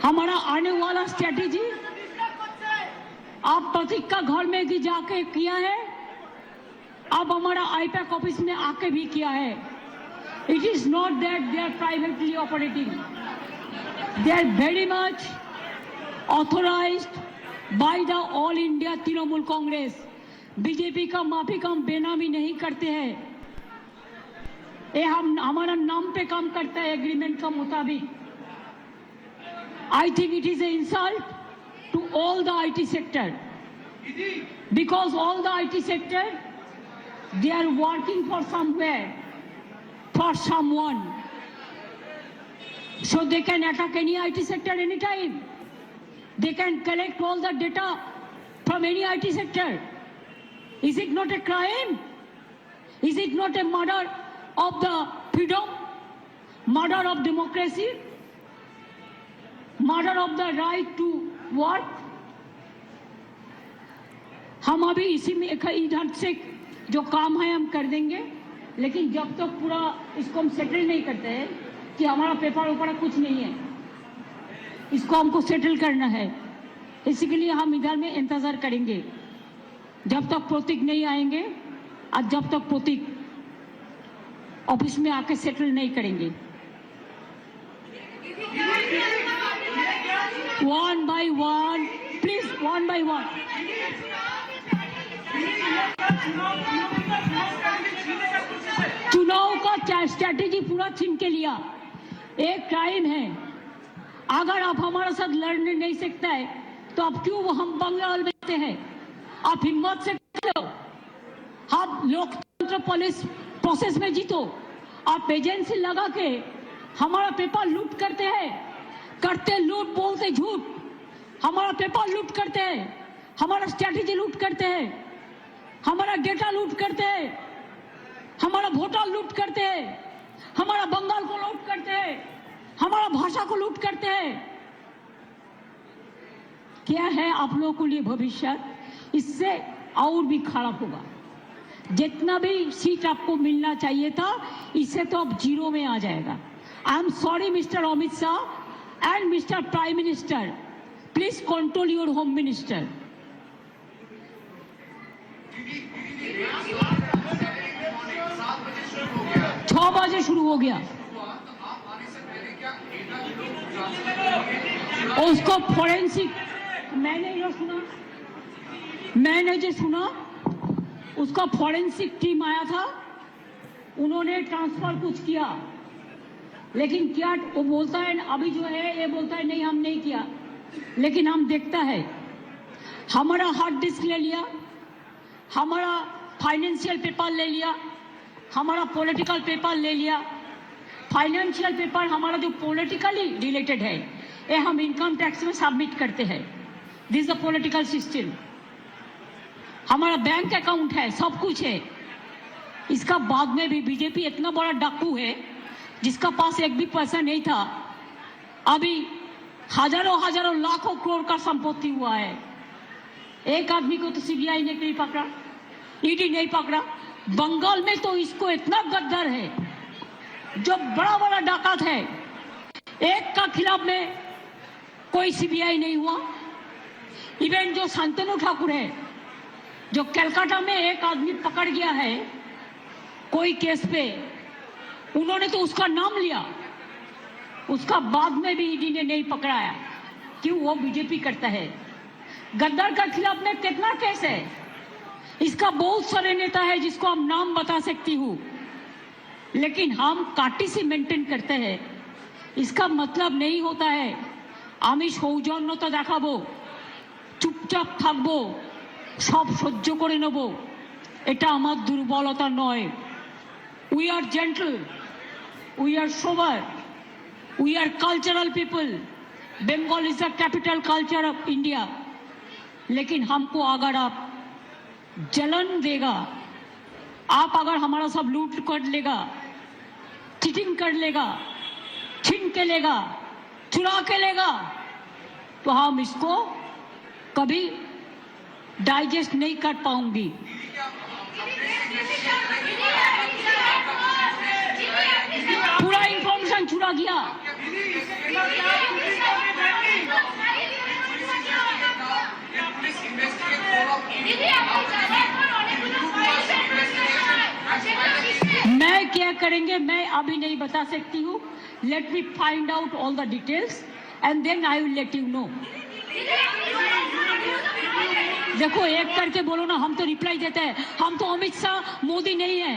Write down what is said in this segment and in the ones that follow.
हमारा आने वाला स्ट्रेटेजी आप प्रतीक का घर में भी जाके किया है, अब हमारा आईपैक ऑफिस में आके भी किया है। It is not that they are privately operating, they are very much authorised by the all India Trinamool Congress. BJP का माफिक हम बेनामी नहीं करते हैं, ये हम हमारा नाम पे काम करता है एग्रीमेंट का मुताबिक। I think it is an insult to all the IT sector, because all the IT sector, they are working for somewhere, for someone, so they can attack any IT sector anytime. They can collect all the data from any IT sector. Is it not a crime? Is it not a murder of the freedom, murder of democracy, murder of the right to work? हम अभी इसी में इधर से जो काम है हम कर देंगे, लेकिन जब तक पूरा इसको हम सेटल नहीं करते हैं कि हमारा पेपर ऊपर कुछ नहीं है, इसको हमको सेटल करना है, इसी के लिए हम इधर में इंतजार करेंगे जब तक प्रतीक नहीं आएंगे और जब तक प्रतीक ऑफिस में आके सेटल नहीं करेंगे। One by one, please, one by one. चुनाव का स्ट्रैटेजी पूरा छीन के लिया, एक क्राइम है। अगर आप हमारे साथ लड़ने नहीं सकते हैं तो आप क्यों हम बंगाल में रहते हैं? आप हिम्मत से लो, आप लोकतंत्र पुलिस प्रोसेस में जीतो। आप एजेंसी लगा के हमारा पेपर लूट करते हैं, करते लूट, बोलते झूठ, हमारा पेपर लूट करते हैं, हमारा स्ट्रैटेजी लूट करते हैं, हमारा डेटा लूट करते हैं, हमारा वोटर लूट करते हैं, हमारा बंगाल को लूट करते हैं, हमारा भाषा को लूट करते हैं। क्या है आप लोगों के लिए भविष्य? इससे और भी खराब होगा। जितना भी सीट आपको मिलना चाहिए था, इससे तो अब जीरो में आ जाएगा। I am sorry mister Amit Shah and mister prime minister, please control your home minister. छह बजे शुरू हो गया, उसको फोरेंसिक, मैंने जो सुना उसका फोरेंसिक टीम आया था, उन्होंने ट्रांसफर कुछ किया, लेकिन क्या वो बोलता है अभी जो है, ये बोलता है नहीं हम नहीं किया, लेकिन हम देखता है हमारा हार्ड डिस्क ले लिया, हमारा फाइनेंशियल पेपर ले लिया, हमारा पॉलिटिकल पेपर ले लिया। फाइनेंशियल पेपर हमारा जो पॉलिटिकली रिलेटेड है, ये हम इनकम टैक्स में सबमिट करते हैं। This is the political system. हमारा बैंक अकाउंट है, सब कुछ है। इसका बाद में भी बीजेपी इतना बड़ा डाकू है जिसका पास एक भी पैसा नहीं था, अभी हजारों लाखों करोड़ का संपत्ति हुआ है। एक आदमी को तो सीबीआई ने नहीं पकड़ा, ईडी नहीं पकड़ा। बंगाल में तो इसको इतना गद्दार है, जो बड़ा बड़ा डाकत है, एक का खिलाफ में कोई सीबीआई नहीं हुआ। इवन जो शांतनु ठाकुर है, जो कलकत्ता में एक आदमी पकड़ गया है कोई केस पे, उन्होंने तो उसका नाम लिया, उसका बाद में भी ईडी ने नहीं पकड़ाया। क्यों? वो बीजेपी करता है। गद्दार का खिलाफ में कितना केस है, इसका बहुत सारे नेता है जिसको हम नाम बता सकती हूँ, लेकिन हम काटी से मेंटेन करते हैं। इसका मतलब नहीं होता है আমি সৌজন্যতা দেখাবো, চুপচাপ থাকবো, সব সহ্য করে নেব, এটা আমার দুর্বলতা নয়। We are gentle, we are sober, we are cultural people. Bengal is the capital culture of India. लेकिन हमको अगर आप जलन देगा, आप अगर हमारा सब लूट कर लेगा, चीटिंग कर लेगा, छीन के लेगा, चुरा के लेगा, तो हम इसको कभी डाइजेस्ट नहीं कर पाऊंगी। पूरा इंफॉर्मेशन चुरा गया। करेंगे मैं अभी नहीं बता सकती हूँ. Let me find out all the details and then I will let you know. देखो एक करके बोलो ना, हम तो रिप्लाई देते हैं. हम तो अमित शाह मोदी नहीं है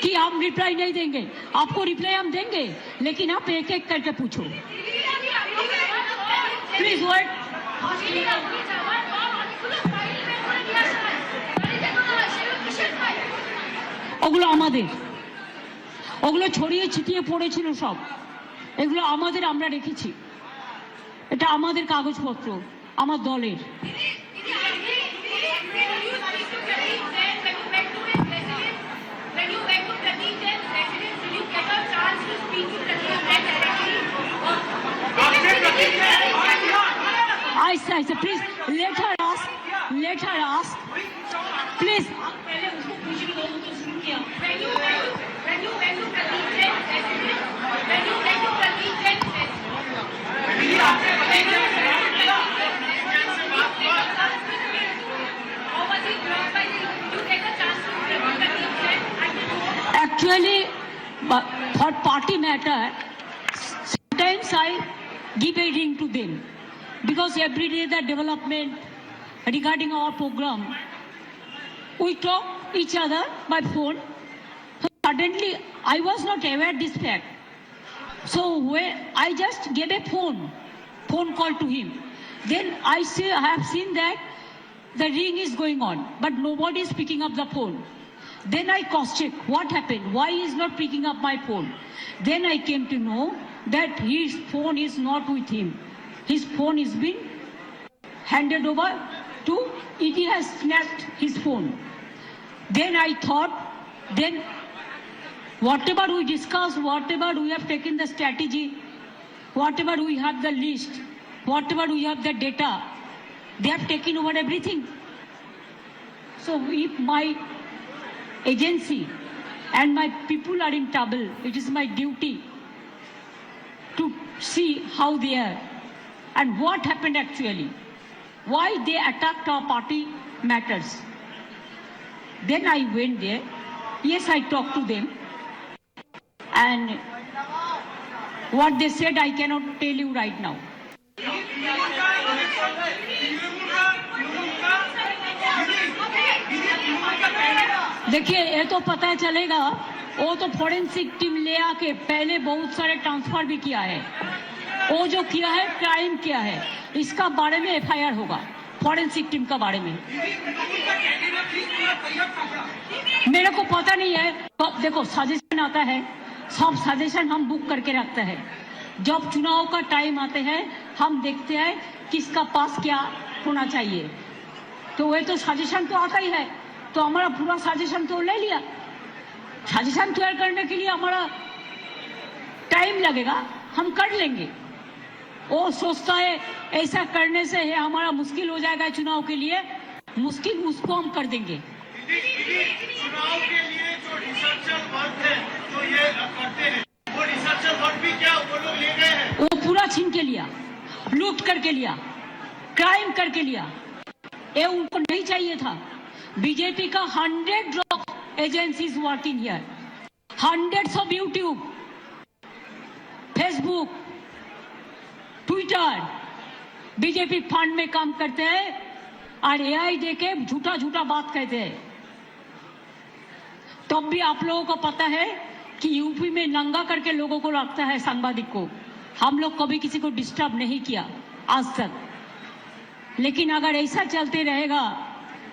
कि हम रिप्लाई नहीं देंगे. आपको रिप्लाई हम देंगे, लेकिन आप एक एक करके पूछो. Please wait. ওগুলো আমাদের, ওগুলো ছড়িয়ে ছিটিয়ে পড়েছিল সব. এগুলো আমাদের, আমরা রেখেছি. এটা আমাদের কাগজপত্র, আমার দলের. I say, please let her ask. Let her ask. Please. Actually, for party matter, sometimes I give a ring to them because every day the development regarding our program, we talk each other by phone. So suddenly, I was not aware this fact. So when I just gave a phone call to him. Then I have seen that the ring is going on, but nobody is picking up the phone. Then I cross-check what happened, why he is not picking up my phone. Then I came to know that his phone is not with him. His phone is been handed over to, ED has snatched his phone. Then I thought, then whatever we discussed, whatever we have taken the strategy, whatever we have the list, whatever we have the data, they have taken over everything. So if my agency and my people are in trouble, it is my duty to see how they are and what happened actually, why they attacked our party matters. Then I went there. Yes, I talked to them, and what they said I cannot tell you right now. देखिए, ये तो पता चलेगा. वो तो forensic team ले आके पहले बहुत सारे ट्रांसफर भी किया है. वो जो किया है, क्राइम किया है, इसका बारे में एफआईआर होगा फॉरेंसिक टीम का बारे में. मेरे को पता नहीं है. तो देखो, सजेशन आता है, सब सजेशन हम बुक करके रखते हैं. जब चुनाव का टाइम आते हैं, हम देखते हैं किसका पास क्या होना चाहिए. तो वह तो सजेशन तो आता ही है, तो हमारा पूरा सजेशन तो ले लिया. सजेशन तैयार करने के लिए हमारा टाइम लगेगा, हम कर लेंगे. वो सोचता है ऐसा करने से है हमारा मुश्किल हो जाएगा चुनाव के लिए. मुश्किल उसको हम कर देंगे. चुनाव के लिए जो रिसर्चर वर्क है, जो ये करते हैं, वो रिसर्चर वर्क भी क्या वो लोग ले गए हैं? वो पूरा छीन के लिया, लूट करके लिया, क्राइम करके लिया. ये उनको नहीं चाहिए था. बीजेपी का 100 agencies working here, hundreds of YouTube, Facebook, Twitter, BJP fund में काम करते हैं और एआई देके झूठा झूठा बात कहते हैं. तब भी आप लोगों को पता है कि यूपी में नंगा करके लोगों को रखता है, सांबादिक को. हम लोग कभी किसी को डिस्टर्ब नहीं किया आज तक. लेकिन अगर ऐसा चलते रहेगा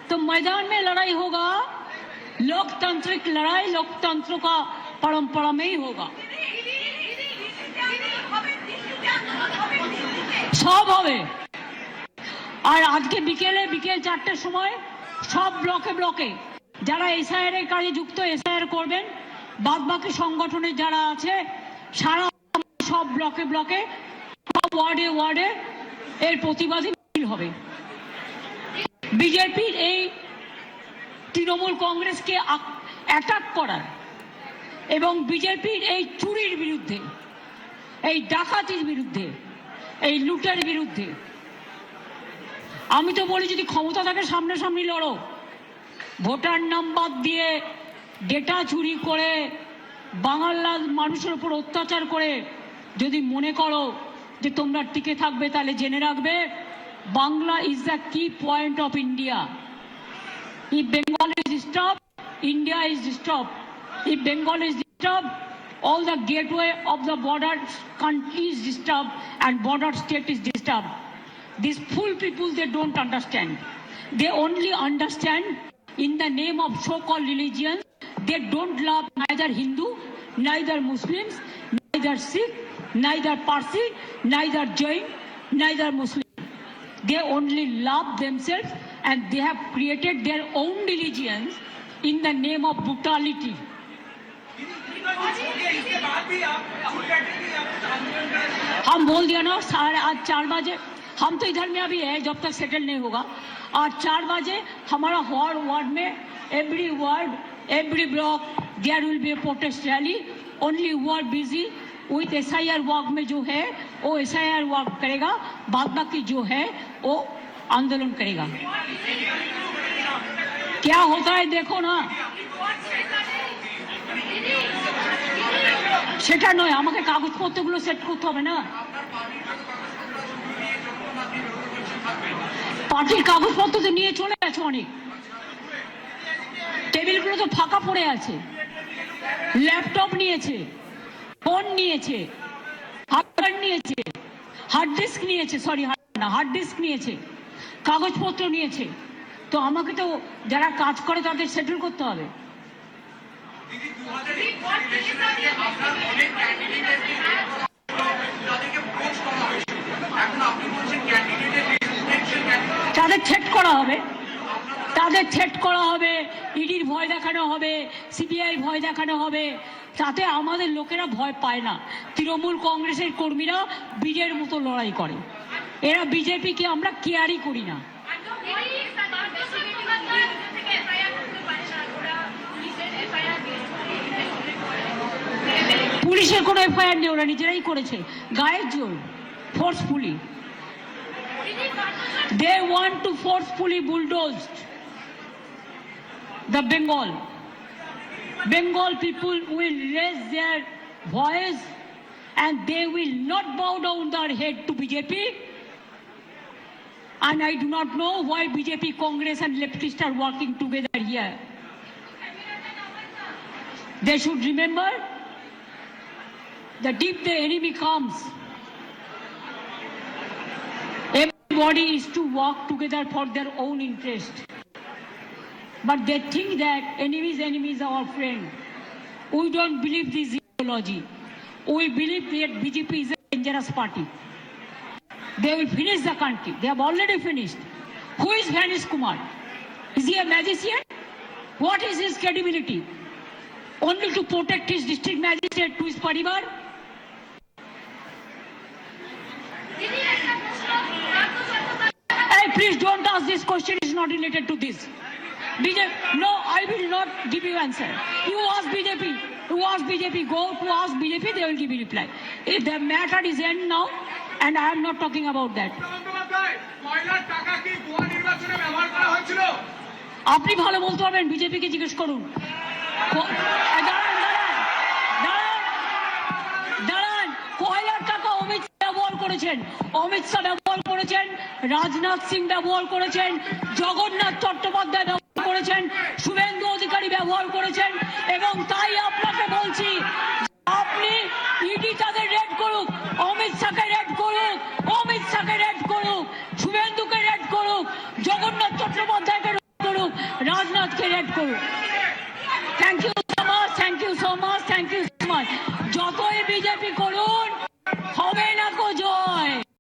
तो मैदान में लड़ाई होगा. लोकतांत्रिक लड़ाई लोकतंत्र का परंपरा में ही होगा. সব হবে. আর আজকে বিকেল 4টার সময় সব ব্লকে ব্লকে যারা এসআইআর এর কাজে যুক্ত এসআইআর করবেন, বাদ বাকি সংগঠনে যারা আছে সারা সব ব্লকে ব্লকে সব ওয়ার্ডে ওয়ার্ডে এর প্রতিবাদী মিছিল হবে. বিজেপির এই তৃণমূল কংগ্রেসকে অ্যাটাক করার এবং বিজেপির এই চুরির বিরুদ্ধে, এই ডাকাতির বিরুদ্ধে, এই লুটের বিরুদ্ধে আমি তো বলি যদি ক্ষমতা থাকে সামনাসামনি লড়ো. ভোটার নাম্বার দিয়ে ডেটা চুরি করে বাংলার মানুষের উপর অত্যাচার করে যদি মনে করো যে তোমরা টিকে থাকবে, তাহলে জেনে রাখবে বাংলা ইজ দ্য কি point of India. If Bengal is disturbed, India is disturbed. If Bengal is disturbed, all the gateway of the border country is disturbed and border state is disturbed. These fool people, they don't understand. They only understand in the name of so-called religions. They don't love neither Hindu, neither Muslims, neither Sikh, neither Parsi, neither Jain, neither Muslim. They only love themselves and they have created their own religions in the name of brutality. हम बोल दिया ना, आज 4 बजे हम तो इधर में अभी है जब तक सेटल नहीं होगा। आज 4 बजे हमारा हर वार्ड में every ward every block there will be a protest rally. Only we are busy with SIR work में जो है वो SIR वर्क करेगा, बाद बाकी जो है वो आंदोलन करेगा। क्या होता है देखो ना, সেটা নয়, আমাকে কাগজপত্রগুলো সেট করতে হবে না। পার্টির কাগজপত্র তো নিয়ে চলে গেছে, অনেক টেবিলগুলো তো ফাঁকা পড়ে আছে, ল্যাপটপ নিয়েছে, ফোন নিয়েছে, হার্ড নিয়েছে, হার্ড ডিস্ক নিয়েছে, সরি হার্ড ডিস্ক নিয়েছে, কাগজপত্র নিয়েছে। তো আমাকে তো যারা কাজ করে তাদের সেটেল করতে হবে। তাদের থ্রেট করা হবে, তাদের থ্রেট করা হবে, ইডির ভয় দেখানো হবে, CBI ভয় দেখানো হবে। তাতে আমাদের লোকেরা ভয় পায় না। তৃণমূল কংগ্রেসের কর্মীরা বীরের মতো লড়াই করে, এরা বিজেপিকে আমরা কেয়ারই করি না। পুলিশের কোনো FIR নেই, ওরা নিজেরাই করেছে, গায়ের জোর, forcefully. They want to forcefully bulldoze the Bengal. Bengal people will raise their voice and they will not bow down their head to BJP. And I do not know why BJP, Congress and leftists are working together here. They should remember that if the enemy comes, everybody is to work together for their own interest. But they think that enemies are our friend. We don't believe this ideology. We believe that BJP is a dangerous party. They will finish the country. They have already finished. Who is Manish Kumar? Is he a magician? What is his credibility? Only to protect his district magistrate to his parivar? Hey, please don't ask this question. It's not related to this. BJP, no, I will not give you answer. You ask BJP. You ask BJP. Go to ask BJP. They will give you reply. If the matter is end now, and I am not talking about that. আপনি ভালো বলতে পারবেন, BJP কে জিজ্ঞেস করুন। দাঁড়ান, কয়লার টাকা অমিত শাহ ব্যবহার করেছেন, অমিত শাহ ব্যবহার করেছেন, রাজনাথ সিং ব্যবহার করেছেন, জগন্নাথ চট্টোপাধ্যায় ব্যবহার করেছেন, শুভেন্দু অধিকারী ব্যবহার করেছেন। এবং তাই আপনাকে বলছি, আপনি ইডি তাদের রেড করুক, অমিত শাহকে রেড করুক, অমিত শাহকে রেড করুক, শুভেন্দুকে রেড করুক, জগন্নাথ চট্টোপাধ্যায়কে রেড করুক, রাজনাথকে রেড করুক। Thank you so much, thank you so much, thank you so much. যতই বিজেপি